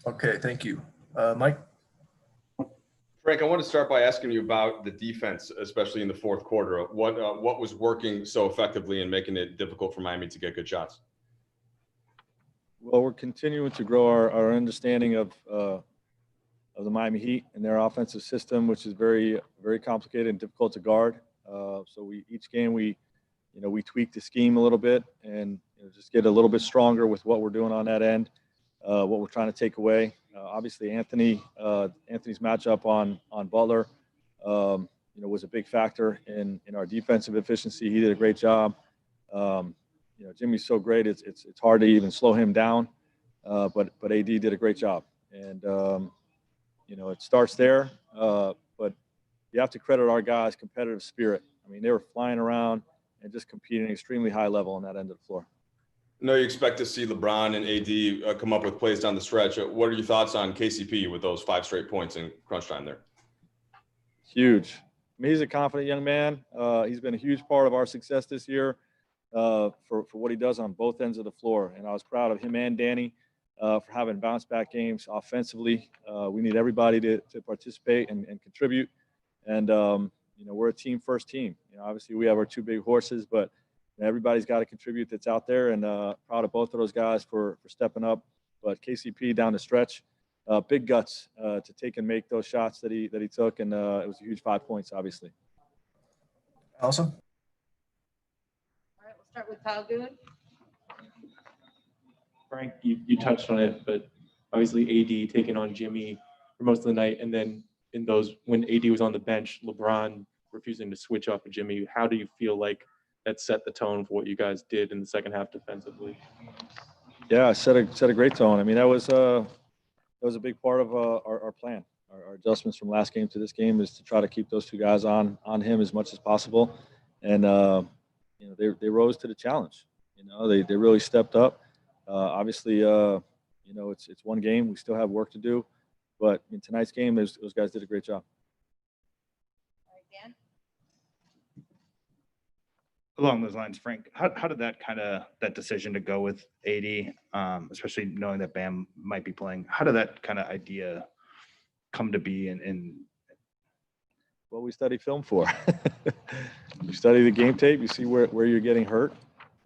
Okay, thank you. Mike? Frank, I want to start by asking you about the defense, especially in the fourth quarter. What was working so effectively and making it difficult for Miami to get good shots? Well, we're continuing to grow our understanding of the Miami Heat and their offensive system, which is very, very complicated and difficult to guard. So each game we tweak the scheme a little bit and just get a little bit stronger with what we're doing on that end, what we're trying to take away. Obviously, Anthony's matchup on Butler, was a big factor in our defensive efficiency. He did a great job. Jimmy's so great; it's hard to even slow him down. But AD did a great job, and it starts there. But you have to credit our guys' competitive spirit. I mean, they were flying around and just competing at an extremely high level on that end of the floor. I know you expect to see LeBron and AD come up with plays down the stretch. What are your thoughts on KCP with those 5 straight points in crunch time there? Huge. I mean, he's a confident young man. He's been a huge part of our success this year for what he does on both ends of the floor. And I was proud of him and Danny for having bounce-back games offensively. We need everybody to participate and contribute. And, we're a team-first team. Obviously, we have our 2 big horses, but everybody's got to contribute that's out there, and proud of both of those guys for stepping up. But KCP down the stretch, big guts to take and make those shots that he took, and it was a huge 5 points, obviously. Allison? All right, we'll start with Kyle Goon. Frank, you touched on it, but obviously AD taking on Jimmy for most of the night, and then in those when AD was on the bench, LeBron refusing to switch off of Jimmy. How do you feel like that set the tone for what you guys did in the second half defensively? Yeah, set a great tone. I mean, that was a big part of our plan. Our adjustments from last game to this game is to try to keep those 2 guys on him as much as possible, and they rose to the challenge. They really stepped up. Obviously, it's one game. We still have work to do, but in tonight's game, those guys did a great job. All right, Dan. Along those lines, Frank, how did that decision to go with AD, especially knowing that Bam might be playing, how did that kind of idea come to be? And what we study film for. You study the game tape, you see where you're getting hurt,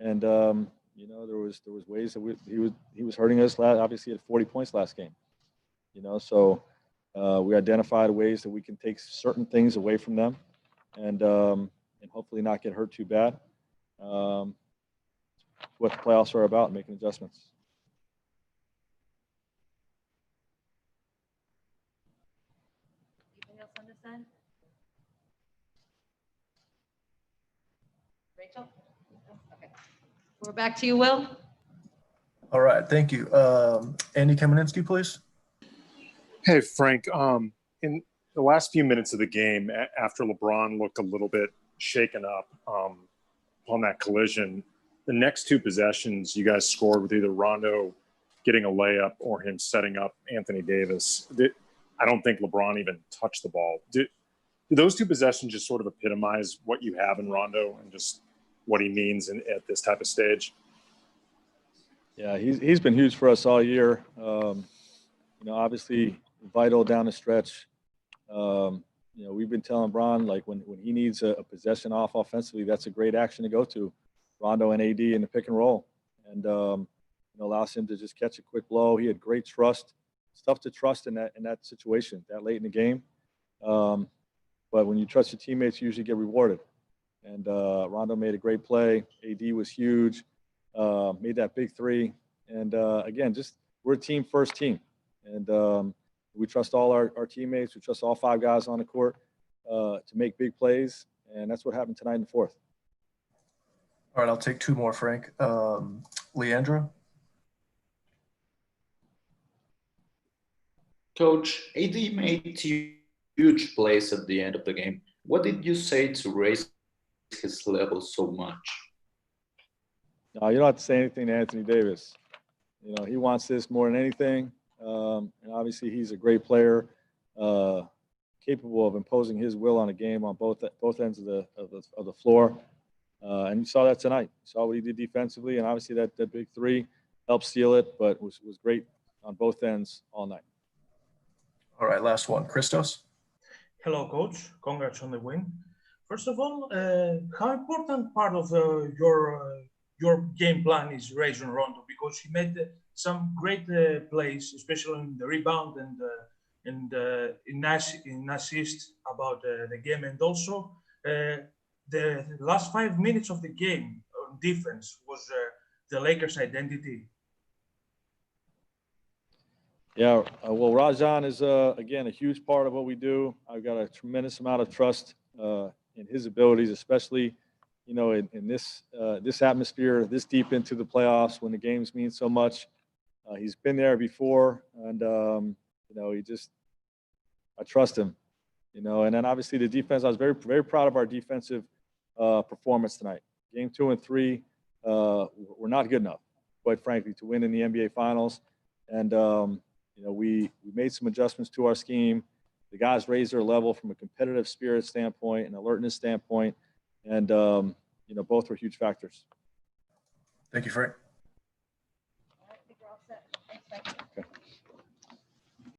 and there was ways that he was hurting us. Obviously, he had 40 points last game. So we identified ways that we can take certain things away from them, and hopefully not get hurt too bad. What the playoffs are about, making adjustments. Anything else on this end? Rachel? Okay. We're back to you, Will. All right, thank you. Andy Kamenetsky, please. Hey, Frank. In the last few minutes of the game, after LeBron looked a little bit shaken up on that collision, the next 2 possessions you guys scored with either Rondo getting a layup or him setting up Anthony Davis. I don't think LeBron even touched the ball. Do those 2 possessions just sort of epitomize what you have in Rondo and just what he means at this type of stage? Yeah, he's been huge for us all year. Obviously vital down the stretch. We've been telling Bron, like, when he needs a possession off offensively, that's a great action to go to. Rondo and AD in the pick and roll, and allows him to just catch a quick blow. He had great trust. It's tough to trust in that situation that late in the game, but when you trust your teammates, you usually get rewarded. And Rondo made a great play. AD was huge, made that big 3, and again, we're a team-first team, and we trust all our teammates. We trust all 5 guys on the court to make big plays, and that's what happened tonight in the fourth. All right, I'll take 2 more, Frank. Leandra? Coach, AD made huge plays at the end of the game. What did you say to raise his level so much? No, you don't have to say anything to Anthony Davis. He wants this more than anything. And obviously, he's a great player, capable of imposing his will on a game on both ends of the floor. And you saw that tonight. You saw what he did defensively, and obviously that big 3 helped seal it, but was great on both ends all night. All right, last one. Christos? Hello, coach. Congrats on the win. First of all, how important part of your game plan is Rajon Rondo? Because he made some great plays, especially in the rebound and in assist about the game, and also the last 5 minutes of the game on defense was the Lakers' identity. Yeah, well, Rajon is, again, a huge part of what we do. I've got a tremendous amount of trust in his abilities, especially, you know, in this atmosphere, this deep into the playoffs when the games mean so much. He's been there before, and, you know, I trust him, you know. And then obviously the defense, I was very, very proud of our defensive performance tonight. Game 2 and 3 were not good enough, quite frankly, to win in the NBA Finals. And, you know, we made some adjustments to our scheme. The guys raised their level from a competitive spirit standpoint and alertness standpoint. And, you know, both were huge factors. Thank you, Frank.